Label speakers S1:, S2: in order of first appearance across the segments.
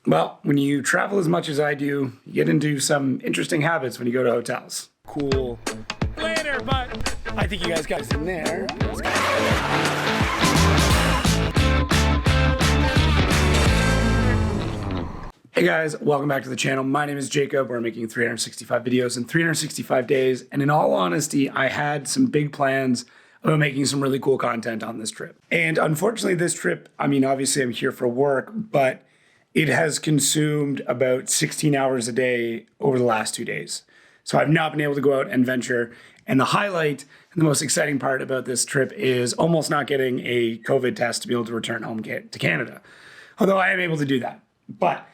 S1: Well, when you travel as much as I do, you get into some interesting habits when you go to hotels. Cool. Later, but I think you guys got us in there. Hey guys, welcome back to the channel. My name is Jacob. We're making 365 videos in 365 days. And in all honesty, I had some big plans about making some really cool content on this trip. And unfortunately, this trip, I mean, obviously I'm here for work, but it has consumed about 16 hours a day over the last 2 days. So I've not been able to go out and venture. And the highlight and the most exciting part about this trip is almost not getting a COVID test to be able to return home to Canada. Although I am able to do that. But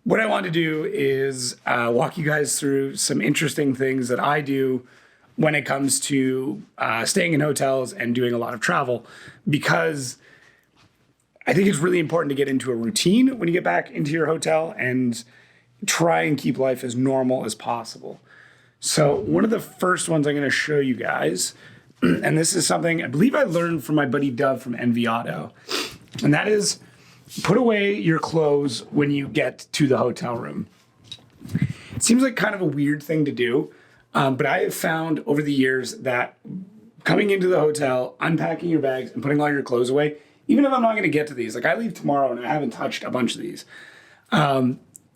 S1: what I want to do is walk you guys through some interesting things that I do when it comes to staying in hotels and doing a lot of travel, because I think it's really important to get into a routine when you get back into your hotel and try and keep life as normal as possible. So one of the first ones I'm going to show you guys, and this is something I believe I learned from my buddy Dove from NV Auto, and that is put away your clothes when you get to the hotel room. It seems like kind of a weird thing to do, but I have found over the years that coming into the hotel, unpacking your bags, and putting all your clothes away, even if I'm not going to get to these, like I leave tomorrow and I haven't touched a bunch of these,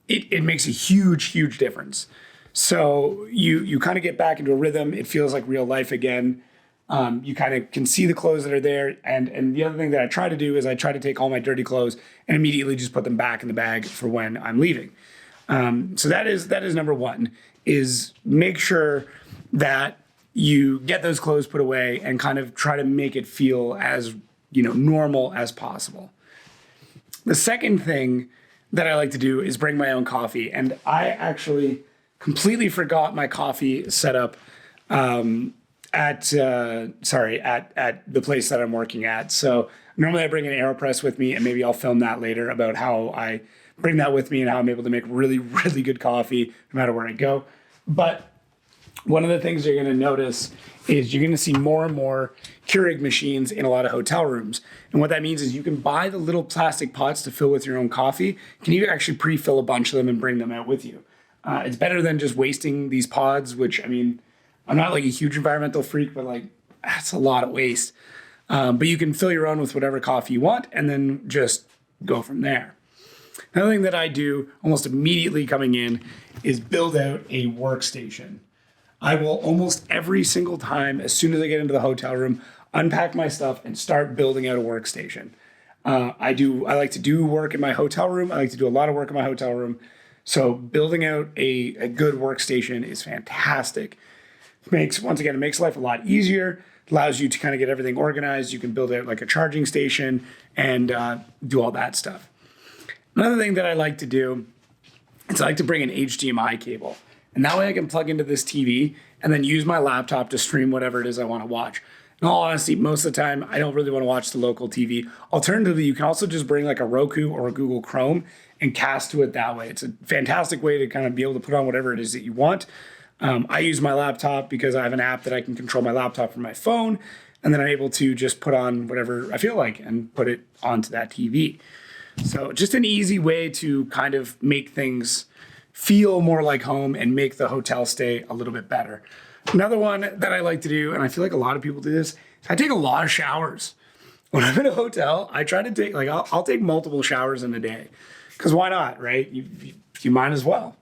S1: it makes a huge difference. So you kind of get back into a rhythm. It feels like real life again. You kind of can see the clothes that are there. And the other thing that I try to do is I try to take all my dirty clothes and immediately just put them back in the bag for when I'm leaving. So that is number one, is make sure that you get those clothes put away and kind of try to make it feel as normal as possible. The second thing that I like to do is bring my own coffee. And I actually completely forgot my coffee setup at the place that I'm working at. So normally I bring an AeroPress with me, and maybe I'll film that later about how I bring that with me and how I'm able to make really good coffee no matter where I go. But one of the things you're going to notice is you're going to see more and more Keurig machines in a lot of hotel rooms. And what that means is you can buy the little plastic pots to fill with your own coffee. You can even actually pre-fill a bunch of them and bring them out with you. It's better than just wasting these pods, which, I mean, I'm not like a huge environmental freak, but like that's a lot of waste. But you can fill your own with whatever coffee you want and then just go from there. Another thing that I do almost immediately coming in is build out a workstation. I will almost every single time, as soon as I get into the hotel room, unpack my stuff and start building out a workstation. I like to do work in my hotel room. I like to do a lot of work in my hotel room. So building out a good workstation is fantastic. It makes life a lot easier. Allows you to kind of get everything organized. You can build out like a charging station and do all that stuff. Another thing that I like to do is I like to bring an HDMI cable. And that way I can plug into this TV and then use my laptop to stream whatever it is I want to watch. In all honesty, most of the time, I don't really want to watch the local TV. Alternatively, you can also just bring like a Roku or a Google Chrome and cast to it that way. It's a fantastic way to kind of be able to put on whatever it is that you want. I use my laptop because I have an app that I can control my laptop from my phone, and then I'm able to just put on whatever I feel like and put it onto that TV. So just an easy way to kind of make things feel more like home and make the hotel stay a little bit better. Another one that I like to do, and I feel like a lot of people do this, is I take a lot of showers. When I'm in a hotel, I try to take, I'll take multiple showers in a day. Because why not, right? You might as well.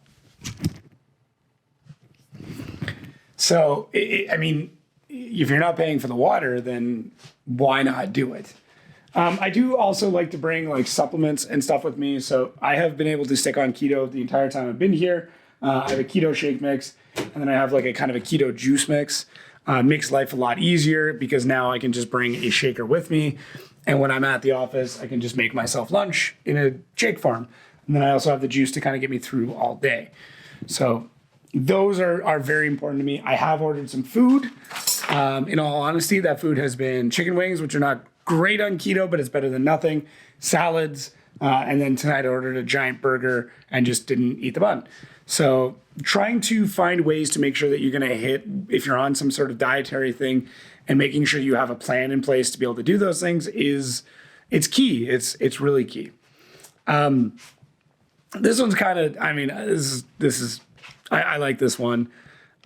S1: So, I mean, if you're not paying for the water, then why not do it? I do also like to bring like supplements and stuff with me. So I have been able to stick on keto the entire time I've been here. I have a keto shake mix, and then I have like a kind of a keto juice mix. Makes life a lot easier because now I can just bring a shaker with me. And when I'm at the office, I can just make myself lunch in a shake form. And then I also have the juice to kind of get me through all day. So those are very important to me. I have ordered some food. In all honesty, that food has been chicken wings, which are not great on keto, but it's better than nothing. Salads. And then tonight I ordered a giant burger and just didn't eat the bun. So trying to find ways to make sure that you're going to hit, if you're on some sort of dietary thing, and making sure you have a plan in place to be able to do those things it's key. It's really key. This one's kind of, I mean, I like this one.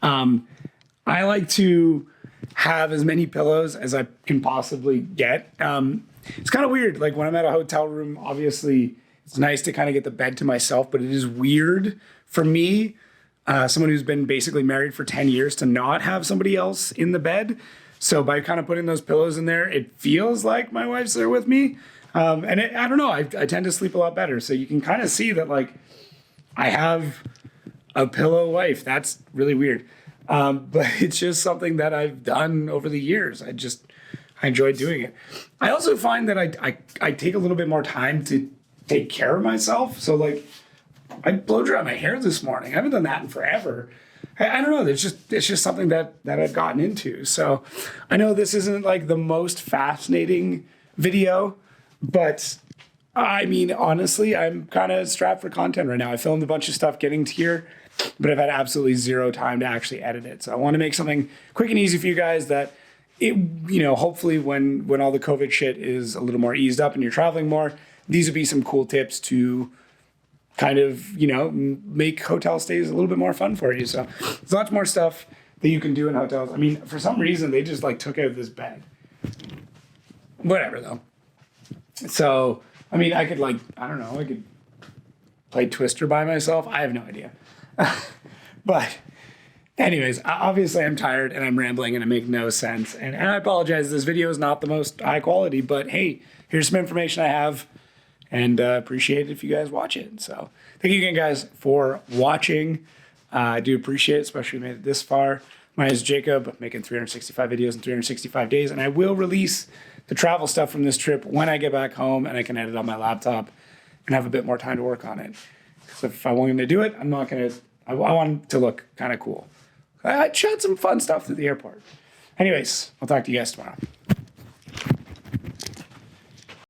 S1: I like to have as many pillows as I can possibly get. It's kind of weird. Like when I'm at a hotel room, obviously it's nice to kind of get the bed to myself, but it is weird for me, someone who's been basically married for 10 years, to not have somebody else in the bed. So by kind of putting those pillows in there, it feels like my wife's there with me. I don't know, I tend to sleep a lot better. So you can kind of see that, like, I have a pillow wife. That's really weird. But it's just something that I've done over the years. I enjoy doing it. I also find that I take a little bit more time to take care of myself. So like, I blow dry my hair this morning. I haven't done that in forever. I don't know. It's just something that I've gotten into. So I know this isn't like the most fascinating video, but I mean, honestly, I'm kind of strapped for content right now. I filmed a bunch of stuff getting to here, but I've had absolutely zero time to actually edit it. So I want to make something quick and easy for you guys that it, hopefully when all the COVID shit is a little more eased up and you're traveling more, these would be some cool tips to kind of, make hotel stays a little bit more fun for you. So there's lots more stuff that you can do in hotels. I mean, for some reason, they just like took out this bed. Whatever though. So, I mean, I could I could play Twister by myself. I have no idea. But anyways, obviously I'm tired and I'm rambling and it makes no sense. And I apologize. This video is not the most high quality, but hey, here's some information I have, and appreciate it if you guys watch it. So thank you again, guys, for watching. I do appreciate it, especially if you made it this far. My name is Jacob. I'm making 365 videos in 365 days, and I will release the travel stuff from this trip when I get back home and I can edit on my laptop and have a bit more time to work on it. Because if I wanted to do it, I'm not going to, I want it to look kind of cool. I shot some fun stuff at the airport. Anyways, I'll talk to you guys tomorrow.